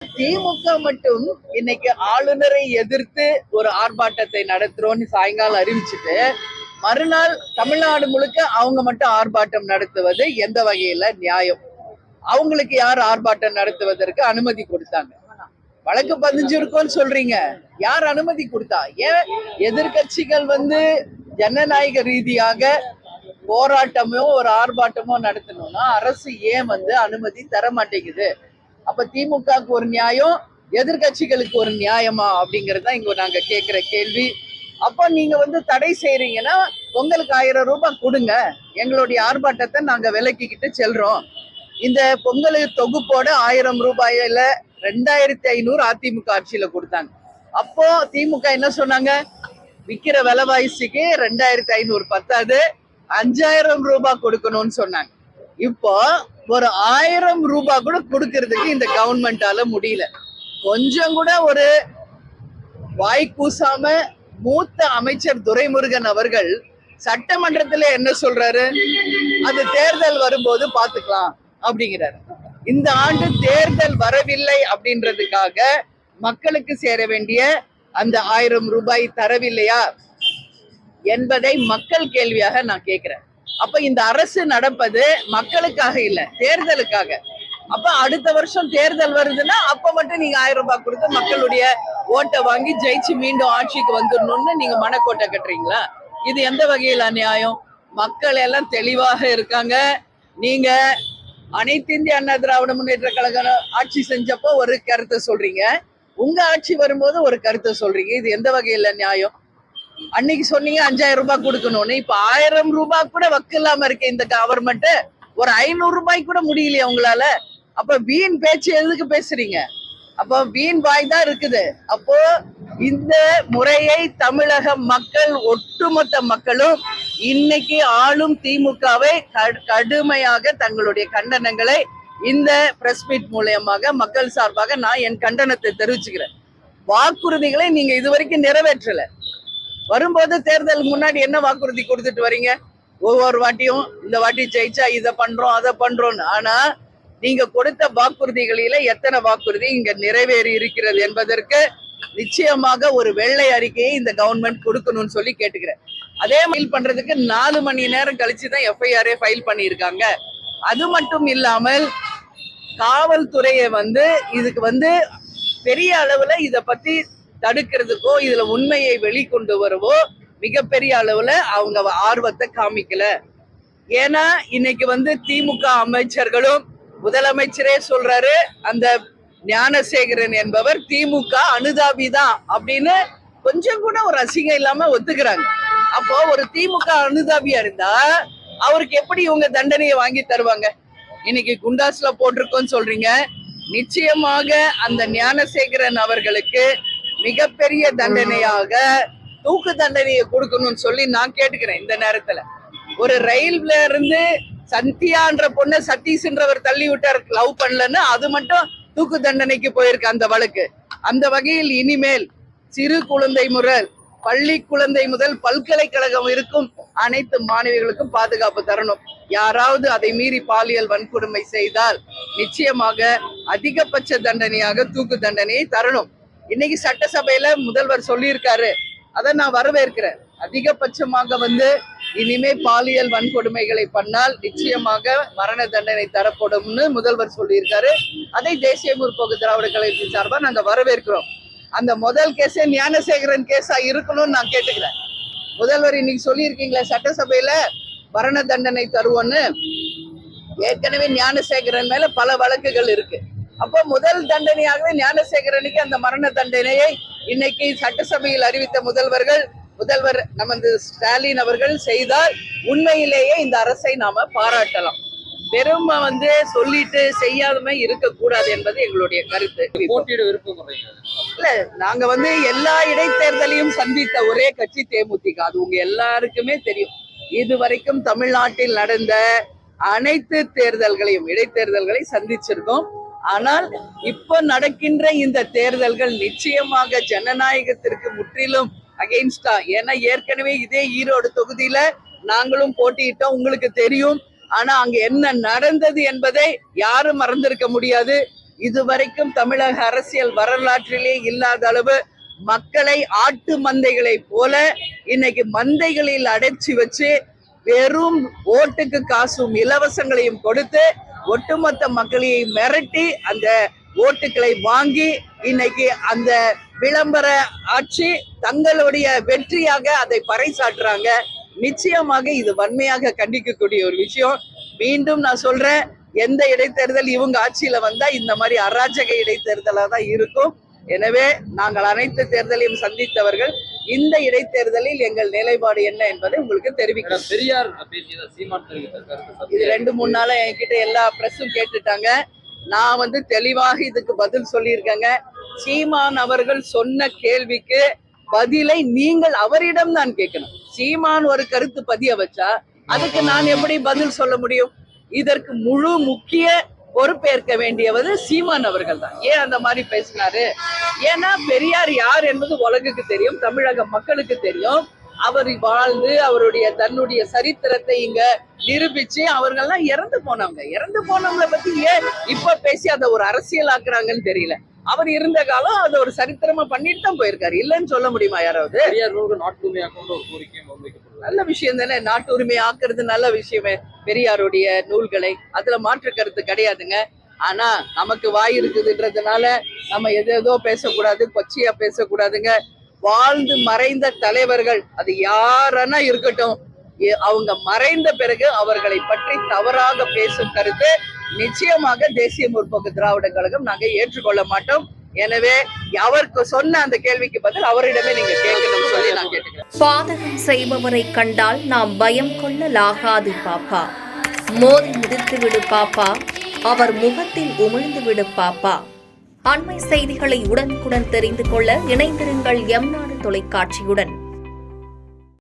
திமுக மட்டும் இன்னைக்கு ஆளுநரை எதிர்த்து ஒரு ஆர்ப்பாட்டத்தை நடத்துறோம்னு சாயங்காலம் அறிவிச்சுட்டு மறுநாள் தமிழ்நாடு முழுக்க அவங்க மட்டும் ஆர்ப்பாட்டம் நடத்துவது எந்த வகையில நியாயம்? அவங்களுக்கு யார் ஆர்ப்பாட்டம் நடத்துவதற்கு அனுமதி கொடுத்தாங்க? வழக்கு பதிஞ்சிருக்கோன்னு சொல்றீங்க, யார் அனுமதி கொடுத்தா? ஏன் எதிர்கட்சிகள் ஜனநாயக ரீதியாக போராட்டமோ ஒரு ஆர்ப்பாட்டமோ நடத்தணும்னா அரசு ஏன் அனுமதி தர மாட்டேங்குது? அப்ப திமுகவுக்கு ஒரு நியாயம், எதிர்கட்சிகளுக்கு ஒரு நியாயமா அப்படிங்கறத இங்க நாங்க கேட்கிற கேள்வி. அப்ப நீங்க தடை செய்யறீங்கன்னா உங்களுக்கு 1000 ரூபாய் கொடுங்க, எங்களுடைய ஆர்ப்பாட்டத்தை நாங்க விலக்கிக்கிட்டு செல்றோம். இந்த பொங்கல் தொகுப்போட 1000 ரூபாயில 2500 அதிமுக ஆட்சியில கொடுத்தாங்க. அப்போ திமுக என்ன சொன்னாங்க? விக்கிற விலைவாசிக்கு 2500 பத்தாது, 5000 ரூபாய் கொடுக்கணும்னு சொன்னாங்க. இப்போ ஒரு 1000 ரூபாய் கூட கொடுக்கறதுக்கு இந்த கவர்மெண்டால முடியல. கொஞ்சம் கூட ஒரு வாய் கூசாம மூத்த அமைச்சர் துரைமுருகன் அவர்கள் சட்டமன்றத்துல என்ன சொல்றாரு? அது தேர்தல் வரும்போது பாத்துக்கலாம் அப்படிங்கிறாரு. இந்த ஆண்டு தேர்தல் வரவில்லை அப்படின்றதுக்காக மக்களுக்கு சேர வேண்டிய அந்த 1000 ரூபாய் தரவில்லையா என்பதை மக்கள் கேள்வியாக நான் கேட்கிறேன். அப்ப இந்த அரசு நடப்பது மக்களுக்காக இல்ல, தேர்தலுக்காக. அப்ப அடுத்த வருஷம் தேர்தல் வருதுன்னா அப்ப மட்டும் நீங்க 1000 ரூபாய் கொடுத்து மக்களுடைய ஓட்டை வாங்கி ஜெயிச்சு மீண்டும் ஆட்சிக்கு வந்துடணும்னு நீங்க மனக்கோட்டை கட்டுறீங்களா? இது எந்த வகையில நியாயம்? மக்கள் எல்லாம் தெளிவாக இருக்காங்க. நீங்க அனைத்து இந்திய அண்ணா திராவிட முன்னேற்ற கழக ஆட்சி செஞ்சப்போ ஒரு கருத்தை சொல்றீங்க, உங்க ஆட்சி வரும்போது ஒரு கருத்தை சொல்றீங்க. இது எந்த வகையில நியாயம்? அன்னைக்கு சொன்னீங்க 5000 ரூபாய் கொடுக்கணும்னு, இப்ப 1000 ரூபாய் கூட வக்கு இல்லாம இருக்க இந்த கவர்மெண்ட். ஒரு 500 ரூபாய் கூட முடியலையா உங்களால? அப்ப வீண் பேச்சு எதுக்கு பேசுறீங்க? அப்போ வீண் வாய் தான் இருக்குது. அப்போ இந்த முறையை தமிழக மக்கள், ஒட்டுமொத்த மக்களும் இன்னைக்கு ஆளும் திமுகவை கடுமையாக தங்களுடைய கண்டனங்களை இந்த பிரஸ் மீட் மூலமாக மக்கள் சார்பாக நான் என் கண்டனத்தை தெரிவிச்சுக்கிறேன். வாக்குறுதிகளை நீங்க இதுவரைக்கும் நிறைவேற்றல. வரும்போது தேர்தல் முன்னாடி என்ன வாக்குறுதி கொடுத்துட்டு வரீங்க? ஒவ்வொரு வாட்டியும் இந்த வாட்டி ஜெயிச்சா இதை பண்றோம் அதை பண்றோம்னு. ஆனா நீங்க கொடுத்த வாக்குறுதிகளில எத்தனை வாக்குறுதி இங்க நிறைவேறி இருக்கிறது என்பதற்கு நிச்சயமாக ஒரு வெள்ளை அறிக்கையை இந்த கவர்மெண்ட் கொடுக்கணும்னு சொல்லி கேட்டுக்கிறேன். அதே ஃபைல் பண்றதுக்கு 4 மணி நேரம் கழிச்சுதான் எஃப்ஐஆரே ஃபைல் பண்ணியிருக்காங்க. அது மட்டும் இல்லாமல் காவல்துறையை இதுக்கு பெரிய அளவுல இத பத்தி தடுக்கிறதுக்கோ இதுல உண்மையை வெளிக்கொண்டு வரவோ மிகப்பெரிய அளவுல அவங்க ஆர்வத்தை காமிக்கல. ஏன்னா இன்னைக்கு திமுக அமைச்சர்களும் முதலமைச்சரே சொல்றாரு, அந்த ஞானசேகரன் என்பவர் திமுக அனுதாபி தான் அப்படின்னு கொஞ்சம் கூட ஒரு அசிங்கம் இல்லாம ஒத்துக்கிறாங்க. அப்போ ஒரு திமுக அனுதாபியா இருந்தா அவருக்கு எப்படி இவங்க தண்டனையை வாங்கி தருவாங்க? இன்னைக்கு குண்டாஸ்ல போட்டிருக்கோன்னு சொல்றீங்க. நிச்சயமாக அந்த ஞானசேகரன் அவர்களுக்கு மிகப்பெரிய தண்டனையாக தூக்கு தண்டனையை கொடுக்கணும்னு சொல்லி நான் கேட்டுக்கிறேன். இந்த நேரத்துல ஒரு ரயில்ல இருந்து சந்தியான்ற பொண்ணு சதீஷ்ன்றவர் தள்ளி விட்டார், லவ் பண்ணலன்னு, அது மட்டும் தூக்கு தண்டனைக்கு போயிருக்கு அந்த வழக்கு. அந்த வகையில் இனிமேல் சிறு குழந்தை முதல் பள்ளி குழந்தை முதல் பல்கலைக்கழகம் இருக்கும் அனைத்து மாணவிகளுக்கும் பாதுகாப்பு தரணும். யாராவது அதை மீறி பாலியல் வன்கொடுமை செய்தால் நிச்சயமாக அதிகபட்ச தண்டனையாக தூக்கு தண்டனையை தரணும். இன்னைக்கு சட்டசபையில முதல்வர் சொல்லியிருக்காரு, அதை நான் வரவேற்கிறேன். அதிகபட்சமாக இனிமே பாலியல் வன்கொடுமைகளை பண்ணால் நிச்சயமாக மரண தண்டனை தரப்படும்னு முதல்வர் சொல்லியிருக்காரு. அதை தேசிய முற்போக்கு திராவிட கழகத்தின் சார்பா நாங்க வரவேற்கிறோம். அந்த முதல் கேஸே ஞானசேகரன் கேஸா இருக்கணும்னு நான் கேட்டுக்கிறேன். முதல்வர் இன்னைக்கு சொல்லியிருக்கீங்களே சட்டசபையில மரண தண்டனை தருவோன்னு, ஏற்கனவே ஞானசேகரன் மேல பல வழக்குகள் இருக்கு. அப்போ முதல் தண்டனையாகவே ஞானசேகரனுக்கு அந்த மரண தண்டனையை இன்னைக்கு சட்டசபையில் அறிவித்த முதல்வர் நமது ஸ்டாலின் அவர்கள் செய்தால் உண்மையிலேயே இந்த அரசை நாம பாராட்டலாம். வெறும் சொல்லிட்டு செய்யாதமே இருக்கக்கூடாது என்பது எங்களுடைய கருத்து. இல்ல, நாங்க எல்லா இடைத்தேர்தலையும் சந்தித்த ஒரே கட்சி தேமுதிக. அது உங்க எல்லாருக்குமே தெரியும். இதுவரைக்கும் தமிழ்நாட்டில் நடந்த அனைத்து தேர்தல்களையும் இடைத்தேர்தல்களை சந்திச்சிருக்கோம். ஆனால் இப்ப நடக்கின்ற இந்த தேர்தல்கள் நிச்சயமாக ஜனநாயகத்திற்கு முற்றிலும் அகெயின்ஸ்டா. ஏன்னா ஏற்கனவே இதே ஈரோடு தொகுதியில நாங்களும் போட்டியிட்டோம், உங்களுக்கு தெரியும். ஆனா அங்க என்ன நடந்தது என்பதை யாரும் மறந்திருக்க முடியாது. இதுவரைக்கும் தமிழக அரசியல் வரலாற்றிலே இல்லாத அளவு மக்களை ஆட்டு மந்தைகளை போல இன்னைக்கு மந்தைகளில் அடைச்சி வச்சு வெறும் ஓட்டுக்கு காசும் இலவசங்களையும் கொடுத்து ஒட்டுமொத்த மக்களையும் மிரட்டி அந்த ஓட்டுகளை வாங்கி இன்னைக்கு அந்த விளம்பர ஆட்சி தங்களுடைய வெற்றியாக அதை பறைசாற்றுறாங்க. நிச்சயமாக இது வன்மையாக கண்டிக்கக்கூடிய ஒரு விஷயம். மீண்டும் நான் சொல்றேன், எந்த இடைத்தேர்தல் இவங்க ஆட்சியில வந்தா இந்த மாதிரி அராஜக இடைத்தேர்தலா தான் இருக்கும். எனவே நாங்கள் அனைத்து தேர்தலையும் சந்தித்தவர்கள். இந்த இடைத்தேர்தலில் எங்கள் நிலைப்பாடு என்ன என்பதை உங்களுக்கு தெரிவிக்கிறோம். பெரியார் இது 2-3 நாளா என்கிட்ட எல்லா பிரஸும் கேட்டுட்டாங்க. நான் தெளிவாக இதுக்கு பதில் சொல்லியிருக்கேங்க. சீமான் அவர்கள் சொன்ன கேள்விக்கு பதிலை நீங்கள் அவரிடம் தான் கேட்கணும். சீமான் ஒரு கருத்து பதிய வச்சா அதுக்கு நான் எப்படி பதில் சொல்ல முடியும்? இதற்கு முழு முக்கிய பொறுப்பேற்க வேண்டியவது சீமான் அவர்கள் தான். ஏன் அந்த மாதிரி பேசினாரு? ஏன்னா பெரியார் யார் என்பது உலகுக்கு தெரியும், தமிழக மக்களுக்கு தெரியும். அவர் வாழ்ந்து அவருடைய தன்னுடைய சரித்திரத்தை இங்க நிரூபிச்சு அவர்கள்லாம் இறந்து போனவங்களை பத்தி ஏன் இப்ப பேசி அதை ஒரு அரசியல் ஆக்குறாங்கன்னு தெரியல. அவர் இருந்த காலம் அதை ஒரு சரித்திரமா பண்ணிட்டு தான் போயிருக்காரு. இல்லைன்னு சொல்ல முடியுமா யாராவது? நல்ல விஷயம் தானே, நாட்டு உரிமை ஆக்குறது நல்ல விஷயமே. பெரியாருடைய நூல்களை அதுல மாற்று கருத்து கிடையாதுங்க. ஆனா நமக்கு வாய் இருக்குதுன்றதுனால நம்ம எதோ பேசக்கூடாது, கொச்சையா பேசக்கூடாதுங்க. வாழ்ந்து மறைந்த தலைவர்கள் அது யாரனா இருக்கட்டும், அவங்க மறைந்த பிறகு அவர்களை பற்றி தவறாக பேசும் கருத்து நிச்சயமாக தேசிய முற்போக்கு திராவிட கழகம் நாங்க ஏற்றுக்கொள்ள மாட்டோம். எனவே அவருக்கு சொன்ன அந்த கேள்விக்கு பதில் அவரிடமே நீங்க கேட்கணும்னு சொல்லி நான் கேட்டுக்கிறேன். பாதகம் செய்பவரை கண்டால் நாம் பயம் கொள்ளலாகாது பாப்பா, மோதி மிதித்து விடு பாப்பா, அவர் முகத்தில் உமிழ்ந்து விடு பாப்பா. அண்மை செய்திகளை உடனுக்குடன் தெரிந்து கொள்ள இணைந்திருங்கள் எம் நாடு தொலைக்காட்சியுடன்.